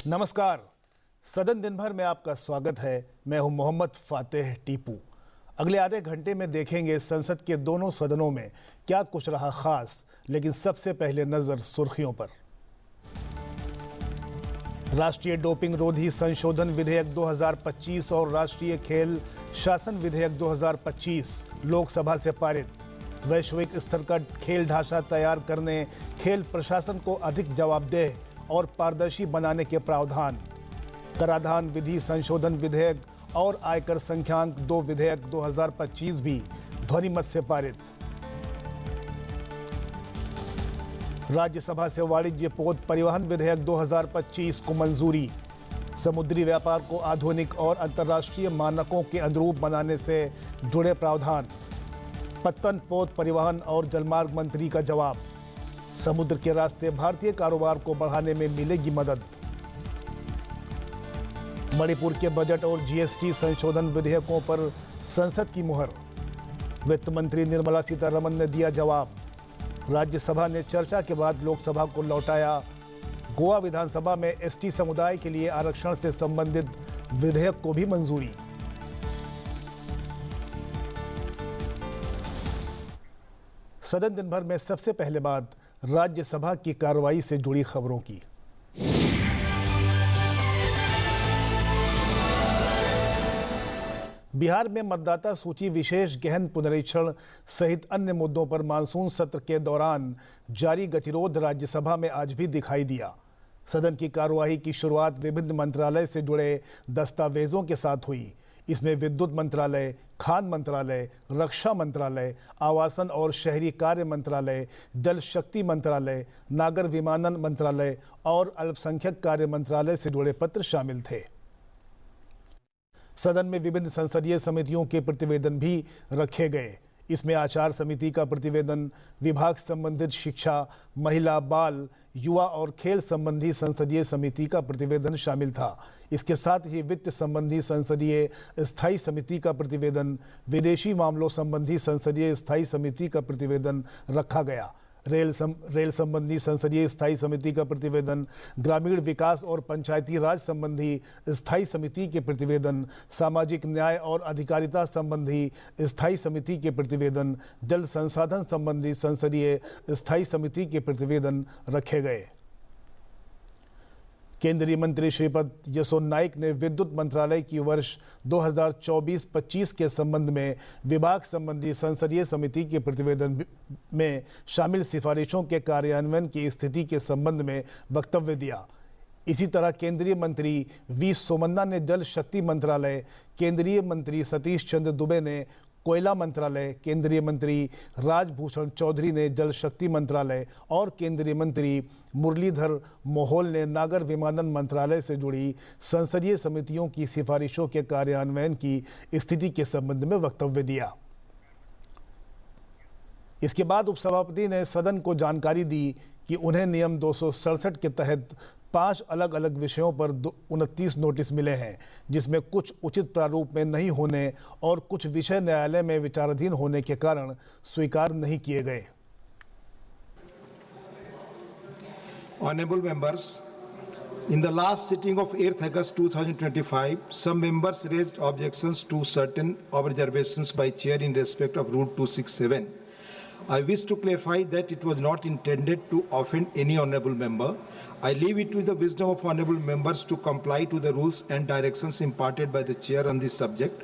नमस्कार। सदन दिन भर में आपका स्वागत है। मैं हूं मोहम्मद फातेह टीपू। अगले आधे घंटे में देखेंगे संसद के दोनों सदनों में क्या कुछ रहा खास, लेकिन सबसे पहले नजर सुर्खियों पर। राष्ट्रीय डोपिंग रोधी संशोधन विधेयक 2025 और राष्ट्रीय खेल शासन विधेयक 2025 लोकसभा से पारित। वैश्विक स्तर का खेल ढांचा तैयार करने, खेल प्रशासन को अधिक जवाबदेह और पारदर्शी बनाने के प्रावधान। कराधान विधि संशोधन विधेयक और आयकर संख्यांक 2 विधेयक 2025 भी ध्वनिमत से पारित। राज्यसभा से वाणिज्य पोत परिवहन विधेयक 2025 को मंजूरी। समुद्री व्यापार को आधुनिक और अंतर्राष्ट्रीय मानकों के अनुरूप बनाने से जुड़े प्रावधान। पत्तन पोत परिवहन और जलमार्ग मंत्री का जवाब। समुद्र के रास्ते भारतीय कारोबार को बढ़ाने में मिलेगी मदद। मणिपुर के बजट और जीएसटी संशोधन विधेयकों पर संसद की मुहर। वित्त मंत्री निर्मला सीतारमण ने दिया जवाब। राज्यसभा ने चर्चा के बाद लोकसभा को लौटाया। गोवा विधानसभा में एसटी समुदाय के लिए आरक्षण से संबंधित विधेयक को भी मंजूरी। सदन दिन भर में सबसे पहले बात राज्यसभा की कार्रवाई से जुड़ी खबरों की। बिहार में मतदाता सूची विशेष गहन पुनरीक्षण सहित अन्य मुद्दों पर मानसून सत्र के दौरान जारी गतिरोध राज्यसभा में आज भी दिखाई दिया। सदन की कार्यवाही की शुरुआत विभिन्न मंत्रालय से जुड़े दस्तावेजों के साथ हुई। इसमें विद्युत मंत्रालय, खान मंत्रालय, रक्षा मंत्रालय, आवासन और शहरी कार्य मंत्रालय, जल शक्ति मंत्रालय, नागर विमानन मंत्रालय और अल्पसंख्यक कार्य मंत्रालय से जुड़े पत्र शामिल थे। सदन में विभिन्न संसदीय समितियों के प्रतिवेदन भी रखे गए। इसमें आचार समिति का प्रतिवेदन, विभाग संबंधित शिक्षा, महिला, बाल, युवा और खेल संबंधी संसदीय समिति का प्रतिवेदन शामिल था। इसके साथ ही वित्त संबंधी संसदीय स्थायी समिति का प्रतिवेदन, विदेशी मामलों संबंधी संसदीय स्थायी समिति का प्रतिवेदन रखा गया। रेल संबंधी संसदीय स्थायी समिति का प्रतिवेदन, ग्रामीण विकास और पंचायती राज संबंधी स्थायी समिति के प्रतिवेदन, सामाजिक न्याय और अधिकारिता संबंधी स्थायी समिति के प्रतिवेदन, जल संसाधन संबंधी संसदीय स्थायी समिति के प्रतिवेदन रखे गए। केंद्रीय मंत्री श्रीपद यसो नाइक ने विद्युत मंत्रालय की वर्ष 2024-25 के संबंध में विभाग संबंधी संसदीय समिति के प्रतिवेदन में शामिल सिफारिशों के कार्यान्वयन की स्थिति के संबंध में वक्तव्य दिया। इसी तरह केंद्रीय मंत्री वी सोमन्ना ने जल शक्ति मंत्रालय, केंद्रीय मंत्री सतीश चंद्र दुबे ने कोयला मंत्रालय, केंद्रीय मंत्री राजभूषण चौधरी ने जल शक्ति मंत्रालय और केंद्रीय मंत्री मुरलीधर मोहोल ने नागर विमानन मंत्रालय से जुड़ी संसदीय समितियों की सिफारिशों के कार्यान्वयन की स्थिति के संबंध में वक्तव्य दिया। इसके बाद उपसभापति ने सदन को जानकारी दी कि उन्हें नियम 267 के तहत 5 अलग अलग विषयों पर 29 नोटिस मिले हैं, जिसमें कुछ उचित प्रारूप में नहीं होने और कुछ विषय न्यायालय में विचाराधीन होने के कारण स्वीकार नहीं किए गए। Honorable members, in the last sitting of 8th August 2025, some members raised objections to certain observations by chair in respect of Rule 267. I wish to clarify that it was not intended to offend any honorable member. I leave it to the wisdom of honorable members to comply to the rules and directions imparted by the chair on this subject,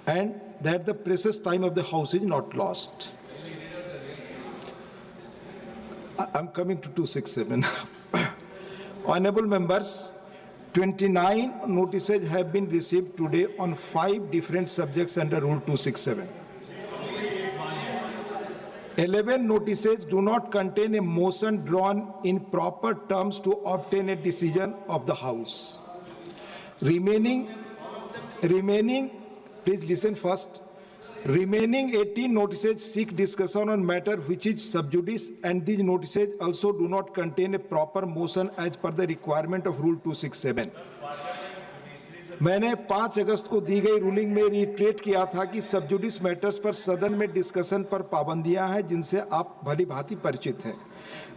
and that the precious time of the House is not lost. I'm coming to 267. Honorable members, 29 notices have been received today on 5 different subjects under Rule 267. 11 notices do not contain a motion drawn in proper terms to obtain a decision of the House. Remaining, please listen first. Remaining 18 notices seek discussion on matter which is sub judice, and these notices also do not contain a proper motion as per the requirement of Rule 267. मैंने 5 अगस्त को दी गई ruling में retreat किया था कि सब जुडिस matters पर सदन में डिस्कशन पर पाबंदियां हैं जिनसे आप भली भांति परिचित हैं।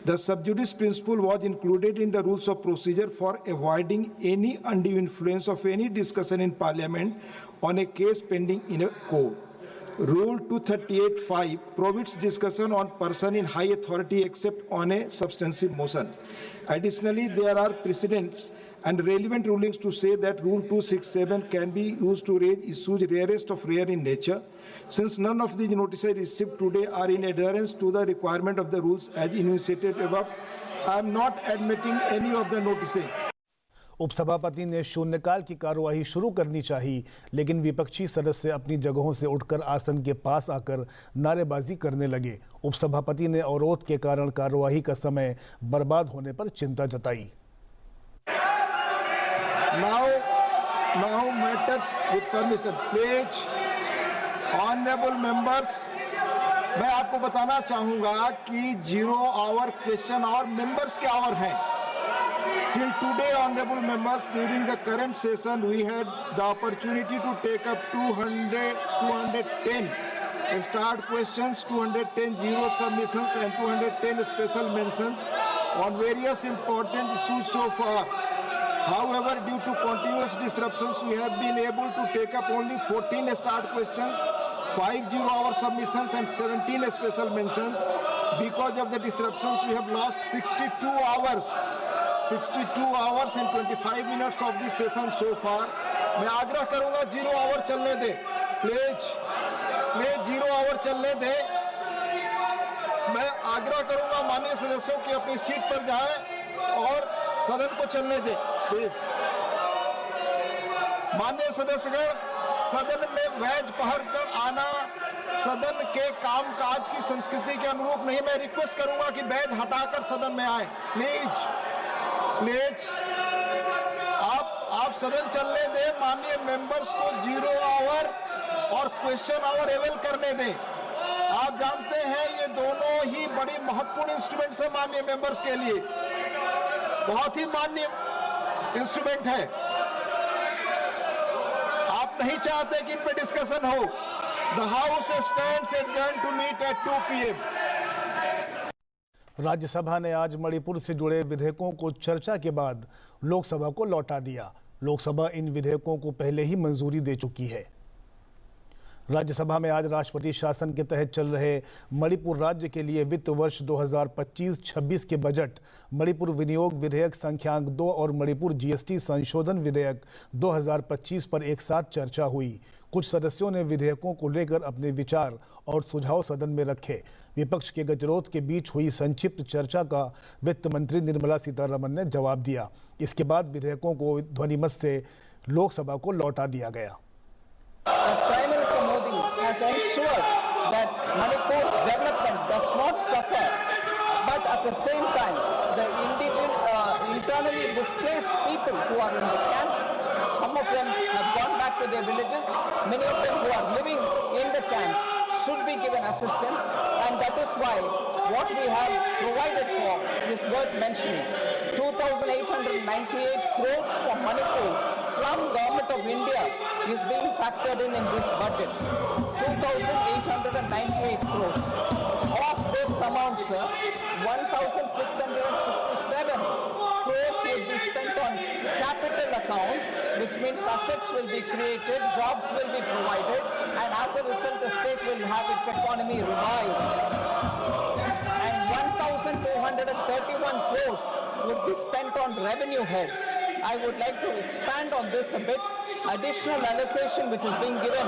The sub judice principle was included in the rules of procedure for avoiding any undue influence of any discussion in Parliament on a case pending in a court. Rule 238(5) prohibits discussion on person in high authority except on a substantive motion. Additionally, there are precedents and relevant rulings to say that Rule 267 can be used to raise issues rarest of rare in nature. Since none of these notices received today are in adherence to the requirement of the rules as enunciated above, I am not admitting any of the notices. उपसभापति ने शून्यकाल की कार्यवाही शुरू करनी चाहिए, लेकिन विपक्षी सदस्य अपनी जगहों से उठकर आसन के पास आकर नारेबाजी करने लगे। उपसभापति ने अवरोध के कारण कार्यवाही का समय बर्बाद होने पर चिंता जताई। Now matters with permission. Please, honorable members, मैं आपको बताना चाहूंगा कि 0 आवर क्वेश्चन और मेंबर्स के आवर हैं। Till today, honorable members, during the current session, we had the opportunity to take up 210 start questions, 210 zero submissions, and 210 special mentions on various important issues so far. However, due to continuous disruptions, we have been able to take up only 14 start questions, 5 0-hour submissions, and 17 special mentions. Because of the disruptions, we have lost 62 hours and 25 minutes of this session so far. मैं आग्रह करूंगा 0 our चलने दे, please 0 our चलने दे। मैं आग्रह करूंगा माननीय सदस्यों की अपनी सीट पर जाएं और सदन को चलने दे, प्लीज। माननीय सदस्यगण, सदन में बैज पहनकर आना सदन के कामकाज की संस्कृति के अनुरूप नहीं। मैं रिक्वेस्ट करूंगा कि बैज हटाकर सदन में आए, प्लीज। आप सदन चलने दें। माननीय मेंबर्स को 0 आवर और क्वेश्चन आवर अवेल करने दें। आप जानते हैं ये दोनों ही बड़ी महत्वपूर्ण इंस्ट्रूमेंट्स है माननीय मेंबर्स के लिए, बहुत ही मान्य इंस्ट्रूमेंट है। आप नहीं चाहते कि इन पे डिस्कशन हो। The house stands adjourned to meet at 2 PM। Rajya Sabha ने आज मणिपुर से जुड़े विधेयकों को चर्चा के बाद लोकसभा को लौटा दिया। लोकसभा इन विधेयकों को पहले ही मंजूरी दे चुकी है। राज्यसभा में आज राष्ट्रपति शासन के तहत चल रहे मणिपुर राज्य के लिए वित्त वर्ष 2025-26 के बजट, मणिपुर विनियोग विधेयक संख्यांक 2 और मणिपुर GST संशोधन विधेयक 2025 पर एक साथ चर्चा हुई। कुछ सदस्यों ने विधेयकों को लेकर अपने विचार और सुझाव सदन में रखे। विपक्ष के गतिरोध के बीच हुई संक्षिप्त चर्चा का वित्त मंत्री निर्मला सीतारमण ने जवाब दिया। इसके बाद विधेयकों को ध्वनिमत से लोकसभा को लौटा दिया गया। Prime Minister Modi has ensured that Manipur's development does not suffer, but at the same time, the internally displaced people who are in the camps, some of them have gone back to their villages, many of them who are living in the camps should be given assistance, and that is why what we have provided for is worth mentioning. 2,898 crores for Manipur from Government of India is being factored in this budget. 2,898 crores. Of this amount, sir, 1,667 crores will be spent on capital account, which means assets will be created, jobs will be provided, and as a result, the state will have its economy revived. And 1,231 crores would be spent on revenue head. I would like to expand on this a bit. Additional allocation which is being given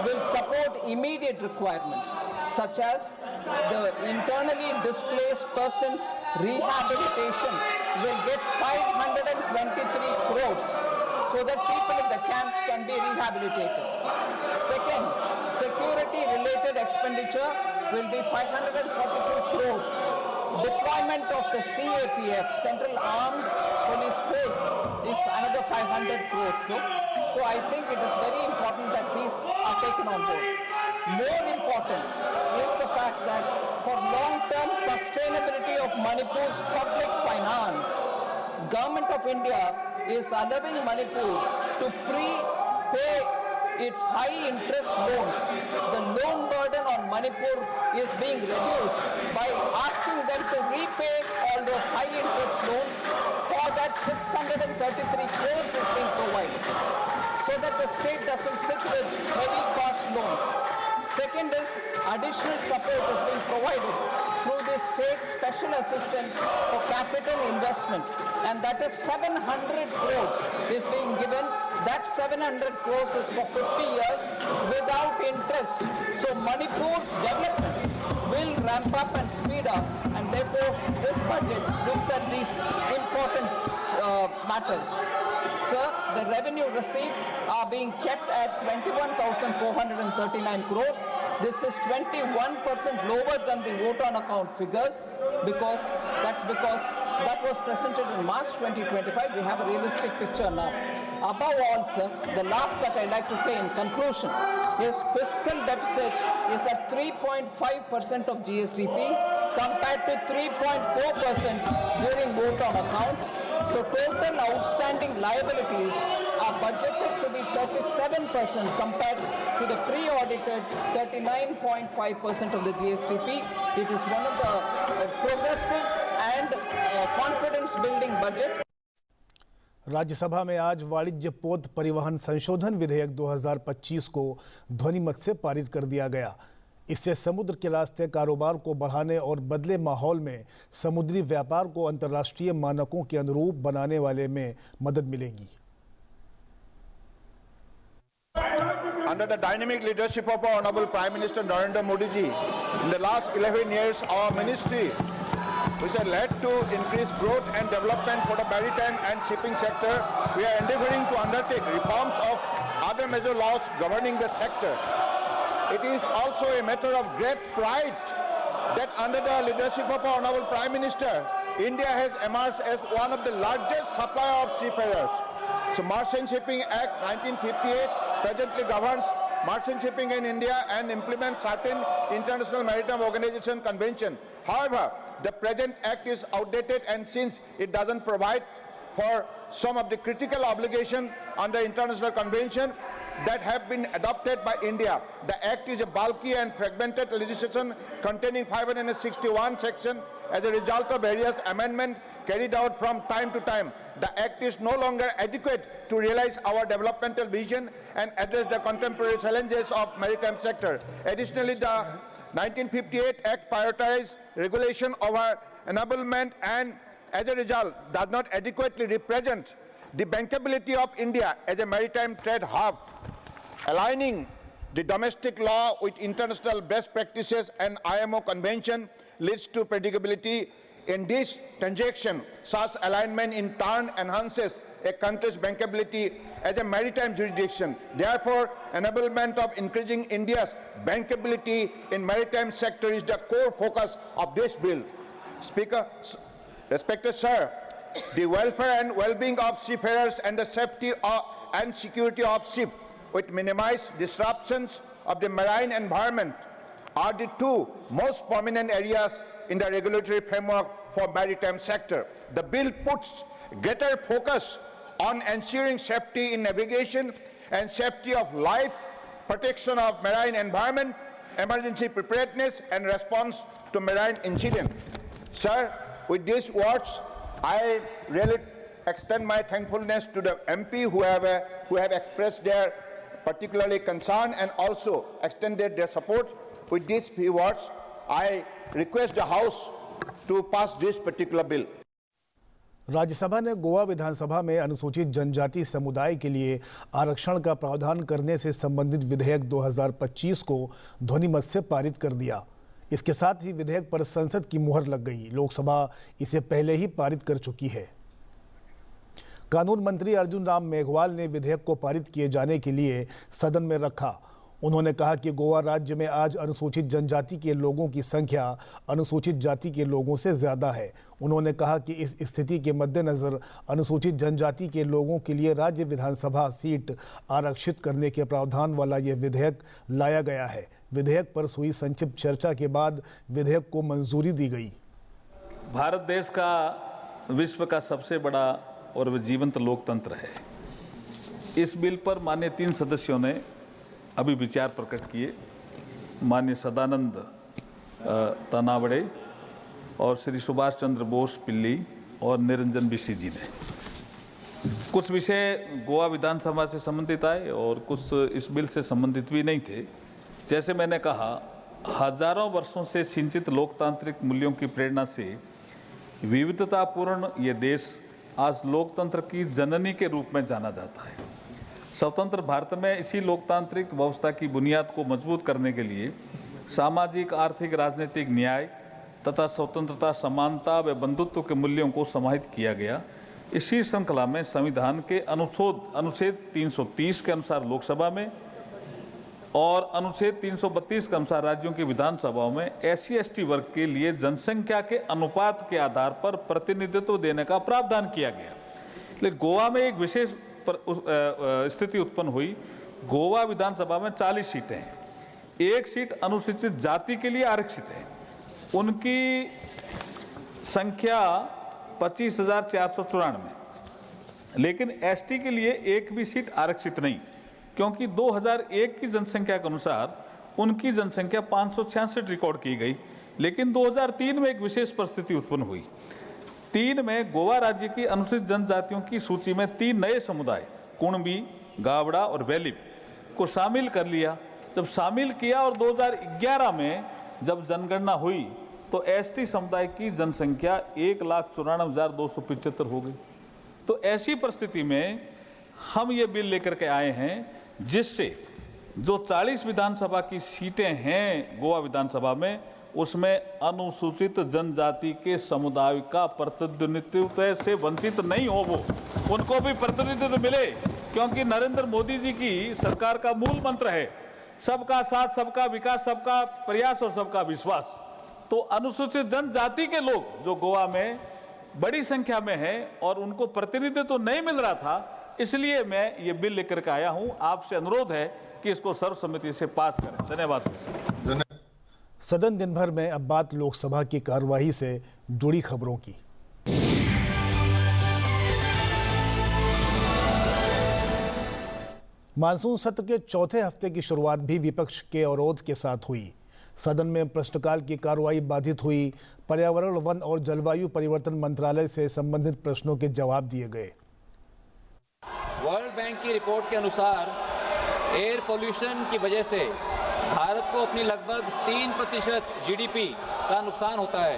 will support immediate requirements, such as the internally displaced persons rehabilitation will get 523 crores so that people in the camps can be rehabilitated. Second, security related expenditure will be 542 crores. Deployment of the CAPF, Central Armed Police Force, is another 500 crores. So I think it is very important that these are taken on board. More important is the fact that for long-term sustainability of Manipur's public finance, Government of India is allowing Manipur to prepay its high interest loans. The loan burden on Manipur is being reduced by asking them to repay all those high interest loans. For that 633 crores is being provided, so that the state doesn't sit with heavy cost loans. Second is additional support is being provided through the state special assistance for capital investment, and that is 700 crores is being given. That 700 crores is for 50 years without interest. So Manipur's development will ramp up and speed up, and therefore this budget looks at these important matters. Sir, the revenue receipts are being kept at 21,439 crores. This is 21% lower than the vote on account figures, because that was presented in March 2025. We have a realistic picture now. Above all, sir, the last that I'd like to say in conclusion is fiscal deficit is at 3.5% of GSDP compared to 3.4% during vote on account. So total outstanding liabilities are budgeted to be 37% compared to the pre-audited 39.5% of the GSDP. It is one of the progressive and confidence-building budget. Rajya Sabha में आज वाणिज्य पोत परिवहन संशोधन विधेयक 2025 को ध्वनिमत से पारित कर दिया गया। इससे समुद्र के रास्ते कारोबार को बढ़ाने और बदले माहौल में समुद्री व्यापार को अंतर्राष्ट्रीय मानकों के अनुरूप बनाने वाले में मदद मिलेगी। Under the dynamic leadership of our Honorable Prime Minister Narendra Modi ji, in the last 11 years, our ministry, which has led to increased growth and development for the maritime and shipping sector, we are endeavoring to undertake reforms of other major laws governing the sector. It is also a matter of great pride that under the leadership of our Honorable Prime Minister, India has emerged as one of the largest supplier of seafarers. So Merchant Shipping Act 1958 presently governs merchant shipping in India and implements certain International Maritime Organization Convention. However, the present act is outdated, and since it doesn't provide for some of the critical obligations under international convention that have been adopted by India, the act is a bulky and fragmented legislation containing 561 sections. As a result of various amendments carried out from time to time, the act is no longer adequate to realize our developmental vision and address the contemporary challenges of maritime sector. Additionally, the 1958 Act prioritized regulation over enablement and as a result does not adequately represent the bankability of India as a maritime trade hub. Aligning the domestic law with international best practices and IMO convention leads to predictability in this transaction. Such alignment in turn enhances a country's bankability as a maritime jurisdiction. Therefore, enablement of increasing India's bankability in maritime sector is the core focus of this bill. Speaker, respected sir, the welfare and well-being of seafarers and the safety and security of ships with minimized disruptions of the marine environment are the two most prominent areas in the regulatory framework for maritime sector. The bill puts greater focus on ensuring safety in navigation and safety of life, protection of marine environment, emergency preparedness and response to marine incident. Sir, with these words, I really extend my thankfulness to the MP who have expressed their particularly concern and also extended their support. With these few words, I request the House to pass this particular bill. Rajya Sabha ने गोवा विधानसभा में अनुसूचित जनजाति समुदाय के लिए आरक्षण का प्रावधान करने से संबंधित विधेयक 2025 को ध्वनिमत से पारित कर दिया। इसके साथ ही विधेयक पर संसद की मुहर लग गई। लोकसभा इसे पहले ही पारित कर चुकी है। कानून मंत्री अर्जुन राम मेघवाल ने विधेयक को पारित किए जाने के लिए सदन में रखा। उन्होंने कहा कि गोवा राज्य में आज अनुसूचित जनजाति के लोगों की संख्या अनुसूचित जाति के लोगों से ज़्यादा है। उन्होंने कहा कि इस स्थिति के मद्देनज़र अनुसूचित जनजाति के लोगों के लिए राज्य विधानसभा सीट आरक्षित करने के प्रावधान वाला ये विधेयक लाया गया है। विधेयक पर हुई संक्षिप्त चर्चा के बाद विधेयक को मंजूरी दी गई। भारत देश का विश्व का सबसे बड़ा और जीवंत लोकतंत्र है। इस बिल पर माननीय 3 सदस्यों ने अभी विचार प्रकट किए, माननीय सदानंद तनावड़े और श्री सुभाष चंद्र बोस पिल्ली और निरंजन बिशी जी ने। कुछ विषय गोवा विधानसभा से संबंधित आए और कुछ इस बिल से संबंधित भी नहीं थे। जैसे मैंने कहा, हजारों वर्षों से सिंचित लोकतांत्रिक मूल्यों की प्रेरणा से विविधतापूर्ण ये देश आज लोकतंत्र की जननी के रूप में जाना जाता है। स्वतंत्र भारत में इसी लोकतांत्रिक व्यवस्था की बुनियाद को मजबूत करने के लिए सामाजिक, आर्थिक, राजनीतिक न्याय तथा स्वतंत्रता, समानता व बंधुत्व के मूल्यों को समाहित किया गया। इसी श्रृंखला में संविधान के अनुच्छेद 330 के अनुसार लोकसभा में और अनुच्छेद 332 के अनुसार राज्यों की विधानसभाओं में SC/ST वर्ग के लिए जनसंख्या के अनुपात के आधार पर प्रतिनिधित्व देने का प्रावधान किया गया। लेकिन गोवा में एक विशेष स्थिति उत्पन्न हुई। गोवा विधानसभा में 40 सीटें हैं, एक सीट अनुसूचित जाति के लिए आरक्षित है, उनकी संख्या 25,494, लेकिन ST के लिए एक भी सीट आरक्षित नहीं, क्योंकि 2001 की जनसंख्या के अनुसार उनकी जनसंख्या 566 रिकॉर्ड की गई। लेकिन 2003 में एक विशेष परिस्थिति उत्पन्न हुई। 3 में गोवा राज्य की अनुसूचित जनजातियों की सूची में 3 नए समुदाय कुणबी, गावड़ा और वेलिप को शामिल कर लिया। जब शामिल किया और 2011 में जब जनगणना हुई तो ST समुदाय की जनसंख्या 1,94,275 हो गई। तो ऐसी परिस्थिति में हम ये बिल लेकर के आए हैं जिससे जो 40 विधानसभा की सीटें हैं गोवा विधानसभा में, उसमें अनुसूचित जनजाति के समुदाय का प्रतिनिधित्व से वंचित नहीं हो, वो उनको भी प्रतिनिधित्व मिले, क्योंकि नरेंद्र मोदी जी की सरकार का मूल मंत्र है सबका साथ, सबका विकास, सबका प्रयास और सबका विश्वास। तो अनुसूचित जनजाति के लोग जो गोवा में बड़ी संख्या में हैं और उनको प्रतिनिधित्व तो नहीं मिल रहा था, इसलिए मैं ये बिल लेकर के आया हूं। आपसे अनुरोध है कि इसको सर्वसम्मति से पास करें। धन्यवाद। सदन दिन भर में अब बात लोकसभा की कार्यवाही से जुड़ी खबरों की। मानसून सत्र के चौथे हफ्ते की शुरुआत भी विपक्ष के अवरोध के साथ हुई। सदन में प्रश्नकाल की कार्रवाई बाधित हुई। पर्यावरण, वन और जलवायु परिवर्तन मंत्रालय से संबंधित प्रश्नों के जवाब दिए गए। वर्ल्ड बैंक की रिपोर्ट के अनुसार एयर पोल्यूशन की वजह से भारत को अपनी लगभग 3% GDP का नुकसान होता है।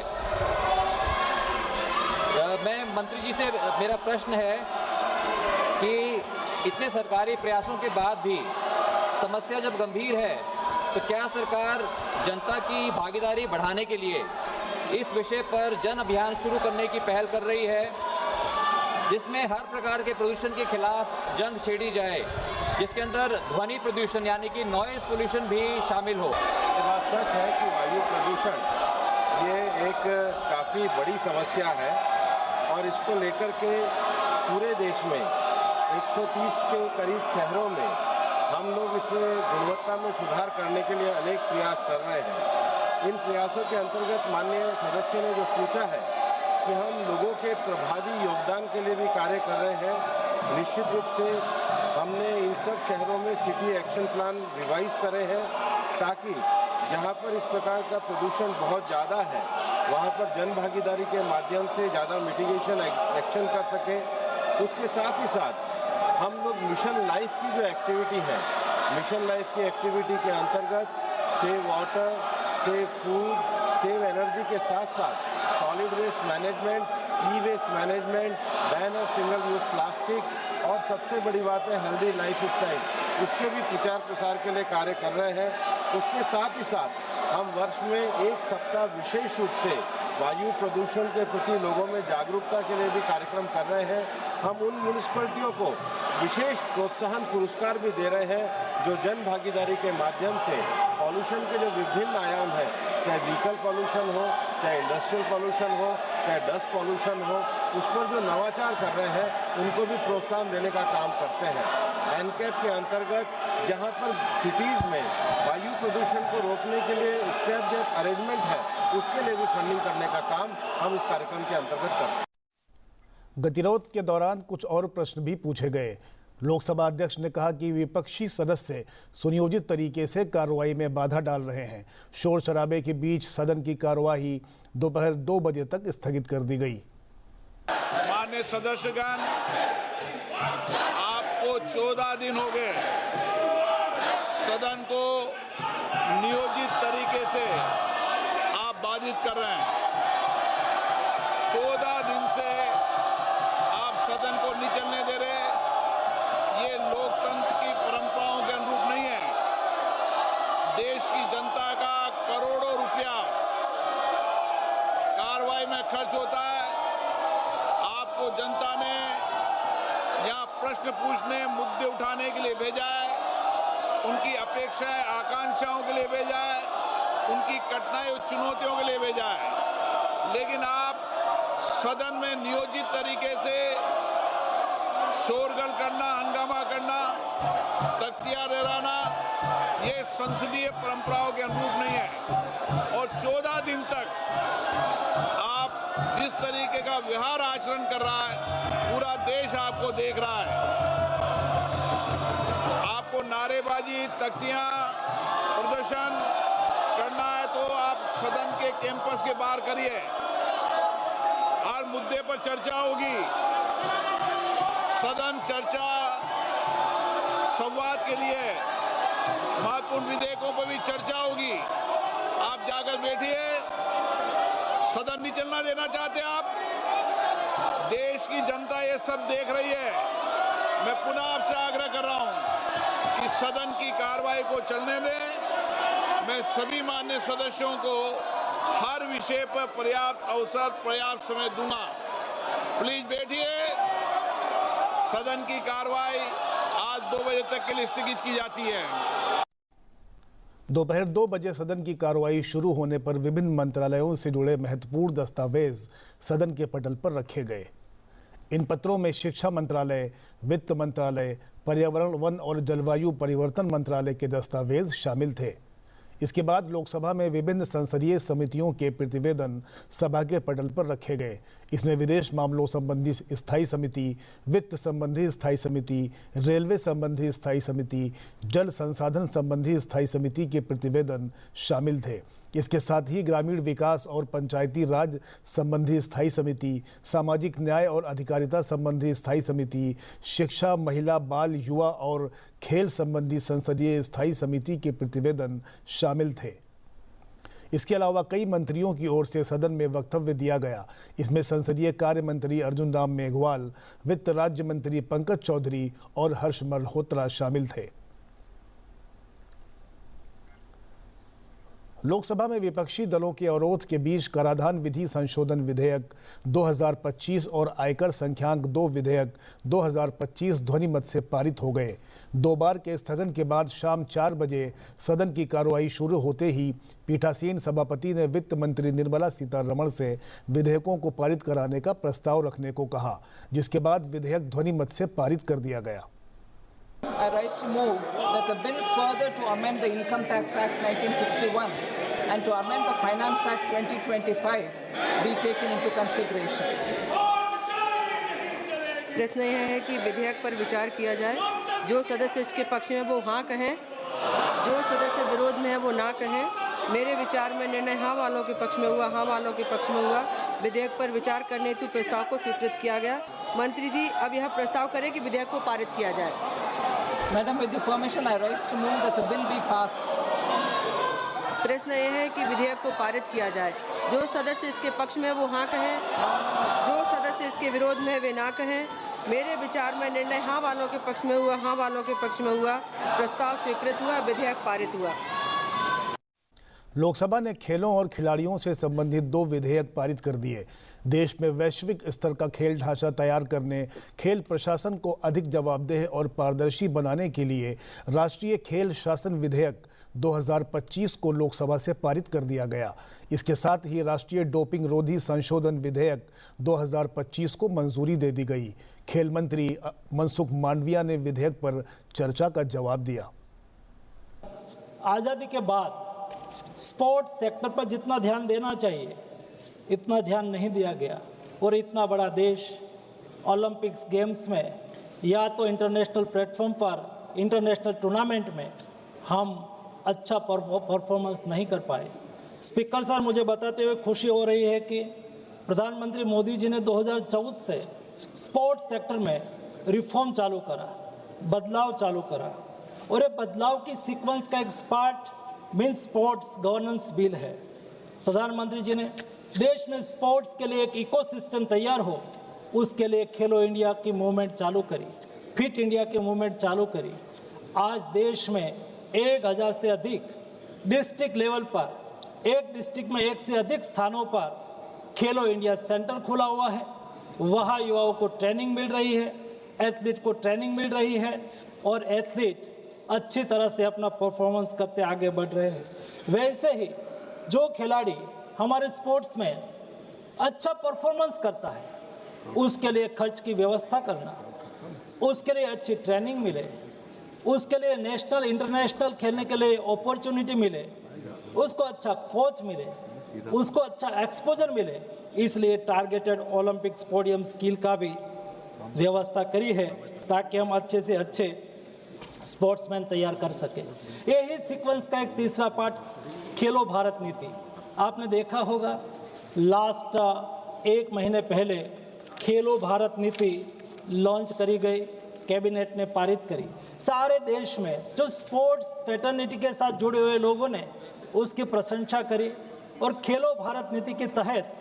मैं मंत्री जी से मेरा प्रश्न है कि इतने सरकारी प्रयासों के बाद भी समस्या जब गंभीर है तो क्या सरकार जनता की भागीदारी बढ़ाने के लिए इस विषय पर जन अभियान शुरू करने की पहल कर रही है, जिसमें हर प्रकार के प्रदूषण के खिलाफ जंग छेड़ी जाए, जिसके अंदर ध्वनि प्रदूषण यानी कि नॉइज पोल्यूशन भी शामिल हो। ये बात सच है कि वायु प्रदूषण ये एक काफ़ी बड़ी समस्या है और इसको लेकर के पूरे देश में 130 के करीब शहरों में हम लोग इसमें गुणवत्ता में सुधार करने के लिए अनेक प्रयास कर रहे हैं। इन प्रयासों के अंतर्गत माननीय सदस्य ने जो पूछा है कि हम लोगों के प्रभावी योगदान के लिए भी कार्य कर रहे हैं। निश्चित रूप से हमने इन सब शहरों में सिटी एक्शन प्लान रिवाइज करे हैं ताकि जहां पर इस प्रकार का प्रदूषण बहुत ज़्यादा है वहां पर जन भागीदारी के माध्यम से ज़्यादा मिटिगेशन एक्शन कर सकें। उसके साथ ही साथ हम लोग मिशन लाइफ की जो एक्टिविटी है, मिशन लाइफ की एक्टिविटी के अंतर्गत save water, save food, save energy के साथ साथ solid waste management, e waste management, ban of single use plastic और सबसे बड़ी बात है हेल्दी लाइफ स्टाइल, इसके भी प्रचार प्रसार के लिए कार्य कर रहे हैं। उसके साथ ही साथ हम वर्ष में 1 सप्ताह विशेष रूप से वायु प्रदूषण के प्रति लोगों में जागरूकता के लिए भी कार्यक्रम कर रहे हैं। हम उन म्यूनिसिपैलिटियों को विशेष प्रोत्साहन पुरस्कार भी दे रहे हैं जो जन भागीदारी के माध्यम से पॉल्यूशन के जो विभिन्न आयाम हैं, चाहे व्हीकल पॉल्यूशन हो, चाहे इंडस्ट्रियल पॉल्यूशन हो, चाहे डस्ट पॉल्यूशन हो, उस पर जो नवाचार कर रहे हैं उनको भी प्रोत्साहन देने का काम करते हैं। एनकैप के अंतर्गत जहां पर सिटीज़ में वायु प्रदूषण को रोकने के लिए स्टेप बाय अरेंजमेंट है, उसके लिए भी फंडिंग करने का काम हम इस कार्यक्रम के अंतर्गत करते हैं। गतिरोध के दौरान कुछ और प्रश्न भी पूछे गए। लोकसभा अध्यक्ष ने कहा कि विपक्षी सदस्य सुनियोजित तरीके से कार्रवाई में बाधा डाल रहे हैं। शोर शराबे के बीच सदन की कार्यवाही दोपहर 2 बजे तक स्थगित कर दी गई। माननीय सदस्यगण, आपको 14 दिन हो गए सदन को नियोजित तरीके से आप बाधित कर रहे हैं। 14 दिन से आप सदन को नहीं चलने दे रहे। ये लोकतंत्र की परंपराओं के अनुरूप नहीं है। देश की जनता का करोड़ों रुपया कार्रवाई में खर्च होता है। आपको जनता ने यहाँ प्रश्न पूछने, मुद्दे उठाने के लिए भेजा है, उनकी अपेक्षाएं, आकांक्षाओं के लिए भेजा है, उनकी कठिनाई और चुनौतियों के लिए भेजा है। लेकिन आप सदन में नियोजित तरीके से शोरगुल करना, हंगामा करना, तख्तियां लहराना, ये संसदीय परंपराओं के अनुरूप नहीं है। और 14 दिन तक आप जिस तरीके का व्यवहार आचरण कर रहा है, पूरा देश आपको देख रहा है। आपको नारेबाजी, तख्तियां, प्रदर्शन करना है तो आप सदन के कैंपस के बाहर करिए। हर मुद्दे पर चर्चा होगी। सदन चर्चा, संवाद के लिए महत्वपूर्ण विधेयकों पर भी चर्चा होगी। आप जाकर बैठिए। सदन नहीं चलना देना चाहते आप? देश की जनता ये सब देख रही है। मैं पुनः आपसे आग्रह कर रहा हूं कि सदन की कार्रवाई को चलने दें। मैं सभी माननीय सदस्यों को हर विषय पर पर्याप्त अवसर, पर्याप्त समय दूंगा। प्लीज बैठिए। सदन की कार्रवाई आज 2 बजे तक के लिए स्थगित की जाती है। दोपहर 2 बजे सदन की कार्रवाई शुरू होने पर विभिन्न मंत्रालयों से जुड़े महत्वपूर्ण दस्तावेज सदन के पटल पर रखे गए। इन पत्रों में शिक्षा मंत्रालय, वित्त मंत्रालय, पर्यावरण, वन और जलवायु परिवर्तन मंत्रालय के दस्तावेज शामिल थे। इसके बाद लोकसभा में विभिन्न संसदीय समितियों के प्रतिवेदन सभा के पटल पर रखे गए। इसमें विदेश मामलों संबंधी स्थायी समिति, वित्त संबंधी स्थायी समिति, रेलवे संबंधी स्थायी समिति, जल संसाधन संबंधी स्थायी समिति के प्रतिवेदन शामिल थे। इसके साथ ही ग्रामीण विकास और पंचायती राज संबंधी स्थायी समिति, सामाजिक न्याय और अधिकारिता संबंधी स्थायी समिति, शिक्षा, महिला, बाल, युवा और खेल संबंधी संसदीय स्थायी समिति के प्रतिवेदन शामिल थे। इसके अलावा कई मंत्रियों की ओर से सदन में वक्तव्य दिया गया। इसमें संसदीय कार्य मंत्री अर्जुन राम मेघवाल, वित्त राज्य मंत्री पंकज चौधरी और हर्ष मल्होत्रा शामिल थे। लोकसभा में विपक्षी दलों के अवरोध के बीच कराधान विधि संशोधन विधेयक 2025 और आयकर संख्यांक 2 विधेयक 2025 ध्वनिमत से पारित हो गए। 2 बार के स्थगन के बाद शाम 4 बजे सदन की कार्रवाई शुरू होते ही पीठासीन सभापति ने वित्त मंत्री निर्मला सीतारमण से विधेयकों को पारित कराने का प्रस्ताव रखने को कहा, जिसके बाद विधेयक ध्वनिमत से पारित कर दिया गया। I rise to move that the bill further to amend the Income Tax Act 1961 and to amend the Finance Act 2025 be taken into consideration. प्रश्न यह है कि विधेयक पर विचार किया जाए। जो सदस्य इसके पक्ष में वो हाँ कहें, जो सदस्य विरोध में है वो ना कहें। मेरे विचार में निर्णय हाँ वालों के पक्ष में हुआ, हाँ वालों के पक्ष में हुआ। विधेयक पर विचार करने हेतु प्रस्ताव को स्वीकृत किया गया। मंत्री जी अब यह प्रस्ताव करें कि विधेयक को पारित किया जाए। Madam, with your permission, I rise to move that the bill be passed. प्रश्न यह है कि विधेयक को पारित किया जाए। जो सदस्य इसके पक्ष में वो हाँ कहें, जो सदस्य इसके विरोध में वे ना कहें। मेरे विचार में निर्णय हाँ वालों के पक्ष में हुआ, हाँ वालों के पक्ष में हुआ। प्रस्ताव स्वीकृत हुआ, विधेयक पारित हुआ। लोकसभा ने खेलों और खिलाड़ियों से संबंधित 2 विधेयक पारित कर दिए। देश में वैश्विक स्तर का खेल ढांचा तैयार करने, खेल प्रशासन को अधिक जवाबदेह और पारदर्शी बनाने के लिए राष्ट्रीय खेल शासन विधेयक 2025 को लोकसभा से पारित कर दिया गया। इसके साथ ही राष्ट्रीय डोपिंग रोधी संशोधन विधेयक 2025 को मंजूरी दे दी गई। खेल मंत्री मनसुख मांडविया ने विधेयक पर चर्चा का जवाब दिया। आज़ादी के बाद स्पोर्ट्स सेक्टर पर जितना ध्यान देना चाहिए इतना ध्यान नहीं दिया गया और इतना बड़ा देश ओलंपिक्स गेम्स में या तो इंटरनेशनल प्लेटफॉर्म पर इंटरनेशनल टूर्नामेंट में हम अच्छा परफॉर्मेंस नहीं कर पाए। स्पीकर सर, मुझे बताते हुए खुशी हो रही है कि प्रधानमंत्री मोदी जी ने 2014 से स्पोर्ट्स सेक्टर में रिफॉर्म चालू करा, बदलाव चालू करा, और ये बदलाव की सीक्वेंस का एक part means sports governance bill है। प्रधानमंत्री जी ने देश में स्पोर्ट्स के लिए एक इकोसिस्टम तैयार हो, उसके लिए खेलो इंडिया की मूवमेंट चालू करी, फिट इंडिया की मूवमेंट चालू करी। आज देश में 1000 से अधिक डिस्ट्रिक्ट लेवल पर, एक डिस्ट्रिक्ट में 1 से अधिक स्थानों पर खेलो इंडिया सेंटर खुला हुआ है। वहाँ युवाओं को ट्रेनिंग मिल रही है, एथलीट को ट्रेनिंग मिल रही है, और एथलीट अच्छी तरह से अपना परफॉर्मेंस करते आगे बढ़ रहे हैं। वैसे ही जो खिलाड़ी हमारे स्पोर्ट्स में अच्छा परफॉर्मेंस करता है, उसके लिए खर्च की व्यवस्था करना, उसके लिए अच्छी ट्रेनिंग मिले, उसके लिए नेशनल इंटरनेशनल खेलने के लिए अपॉर्चुनिटी मिले, उसको अच्छा कोच मिले, उसको अच्छा एक्सपोजर मिले, इसलिए टारगेटेड ओलंपिक पोडियम स्किल का भी व्यवस्था करी है, ताकि हम अच्छे से अच्छे स्पोर्ट्समैन तैयार कर सके। यही सीक्वेंस का एक तीसरा पार्ट खेलो भारत नीति। आपने देखा होगा लास्ट 1 महीने पहले खेलो भारत नीति लॉन्च करी गई, कैबिनेट ने पारित करी। सारे देश में जो स्पोर्ट्स फेटर्निटी के साथ जुड़े हुए लोगों ने उसकी प्रशंसा करी, और खेलो भारत नीति के तहत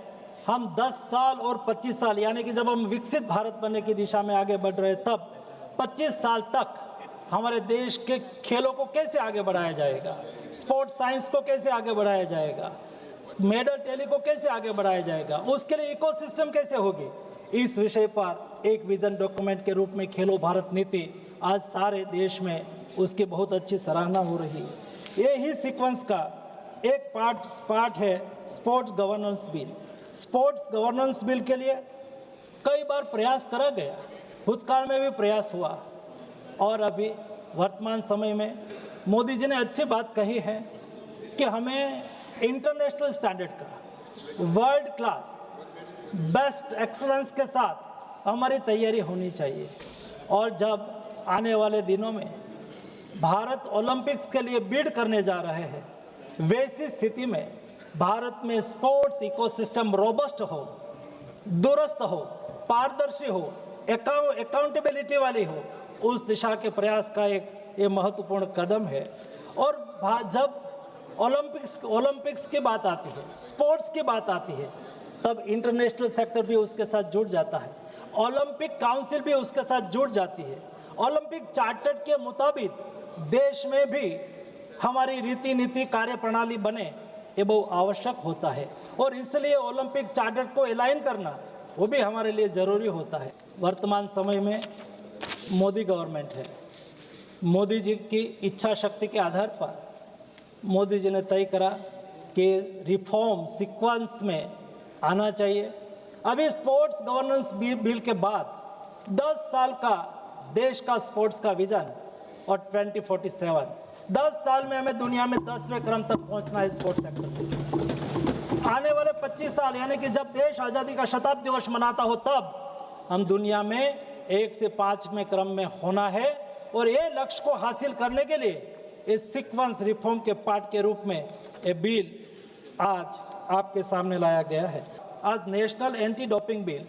हम 10 साल और 25 साल, यानी कि जब हम विकसित भारत बनने की दिशा में आगे बढ़ रहे, तब 25 साल तक हमारे देश के खेलों को कैसे आगे बढ़ाया जाएगा, स्पोर्ट्स साइंस को कैसे आगे बढ़ाया जाएगा, मेडल टैली को कैसे आगे बढ़ाया जाएगा, उसके लिए इकोसिस्टम कैसे होगी, इस विषय पर एक विजन डॉक्यूमेंट के रूप में खेलो भारत नीति आज सारे देश में उसकी बहुत अच्छी सराहना हो रही है। यही सीक्वेंस का एक पार्ट है sports governance bill. Sports governance bill के लिए कई बार प्रयास करा गया, भूतकाल में भी प्रयास हुआ, और अभी वर्तमान समय में मोदी जी ने अच्छी बात कही है कि हमें इंटरनेशनल स्टैंडर्ड का, वर्ल्ड क्लास, बेस्ट एक्सलेंस के साथ हमारी तैयारी होनी चाहिए। और जब आने वाले दिनों में भारत ओलंपिक्स के लिए बिड करने जा रहे हैं, वैसी स्थिति में भारत में स्पोर्ट्स इकोसिस्टम रोबस्ट हो, दुरुस्त हो, पारदर्शी हो, अकाउंटेबिलिटी वाली हो, उस दिशा के प्रयास का एक ये महत्वपूर्ण कदम है। और जब ओलंपिक्स की बात आती है, स्पोर्ट्स की बात आती है, तब इंटरनेशनल सेक्टर भी उसके साथ जुड़ जाता है, ओलंपिक काउंसिल भी उसके साथ जुड़ जाती है। ओलंपिक चार्टर के मुताबिक देश में भी हमारी रीति नीति कार्यप्रणाली बने, ये बहुत आवश्यक होता है, और इसलिए ओलंपिक चार्टर को अलाइन करना वो भी हमारे लिए ज़रूरी होता है। वर्तमान समय में मोदी गवर्नमेंट है, मोदी जी की इच्छा शक्ति के आधार पर मोदी जी ने तय करा कि रिफॉर्म सीक्वेंस में आना चाहिए। अभी स्पोर्ट्स गवर्नेंस बिल के बाद 10 साल का देश का स्पोर्ट्स का विजन, और 2047 10 साल में हमें दुनिया में 10वें क्रम तक पहुंचना है स्पोर्ट्स सेक्टर में। आने वाले 25 साल, यानी कि जब देश आज़ादी का शताब्दी दिवस मनाता हो, तब हम दुनिया में 1 से 5वें क्रम में होना है। और ये लक्ष्य को हासिल करने के लिए इस सीक्वेंस रिफॉर्म के पार्ट के रूप में ये बिल आज आपके सामने लाया गया है। आज नेशनल एंटी डोपिंग बिल,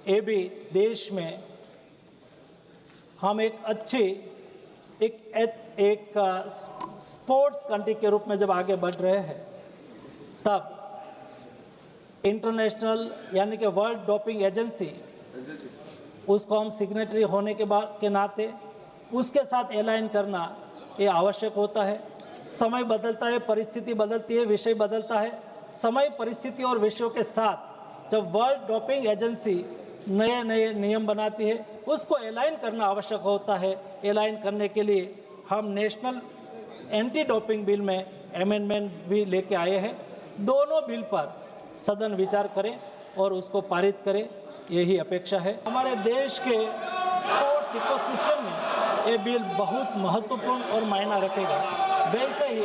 ये भी देश में हम एक अच्छी एक स्पोर्ट्स कंट्री के रूप में जब आगे बढ़ रहे हैं, तब इंटरनेशनल यानी कि वर्ल्ड डोपिंग एजेंसी, उसको हम सिग्नेटरी होने के नाते उसके साथ अलाइन करना ये आवश्यक होता है। समय बदलता है, परिस्थिति बदलती है, विषय बदलता है। समय, परिस्थिति और विषयों के साथ जब वर्ल्ड डोपिंग एजेंसी नए नए नियम बनाती है, उसको अलाइन करना आवश्यक होता है। अलाइन करने के लिए हम नेशनल एंटी डोपिंग बिल में अमेंडमेंट भी लेके आए हैं। दोनों बिल पर सदन विचार करे और उसको पारित करे, यही अपेक्षा है। हमारे देश के स्पोर्ट्स इकोसिस्टम में ये बिल बहुत महत्वपूर्ण और मायना रखेगा। वैसे ही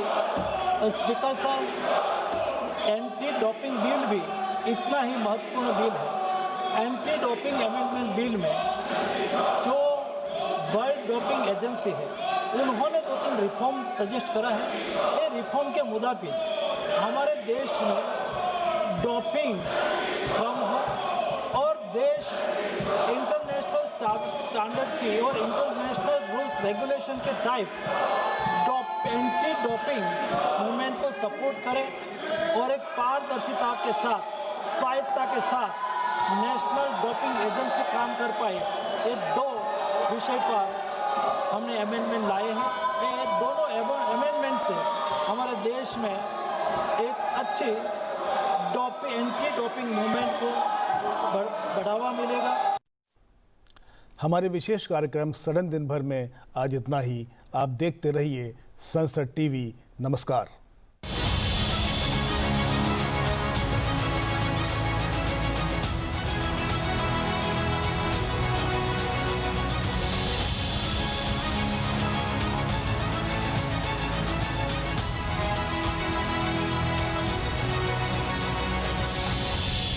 स्पीकर साहब, एंटी डोपिंग बिल भी इतना ही महत्वपूर्ण बिल है। एंटी डोपिंग अमेंडमेंट बिल में जो वर्ल्ड डोपिंग एजेंसी है, उन्होंने 2-3 रिफॉर्म सजेस्ट करा है। ये रिफॉर्म के मुताबिक हमारे देश में डोपिंग कम हो और देश इंटरनेशनल स्टैंडर्ड की और इंटरनेशनल रूल्स रेगुलेशन के टाइप एंटी डोपिंग मूवमेंट को सपोर्ट करे और एक पारदर्शिता के साथ, स्वायत्तता के साथ नेशनल डोपिंग एजेंसी काम कर पाए। ये 2 विषय पर हमने अमेंडमेंट लाए हैं। ये दोनों अमेंडमेंट से हमारे देश में एक अच्छी एंटी डोपिंग मूवमेंट को बढ़ावा मिलेगा। हमारे विशेष कार्यक्रम सडन दिन भर में आज इतना ही। आप देखते रहिए संसद टीवी। नमस्कार।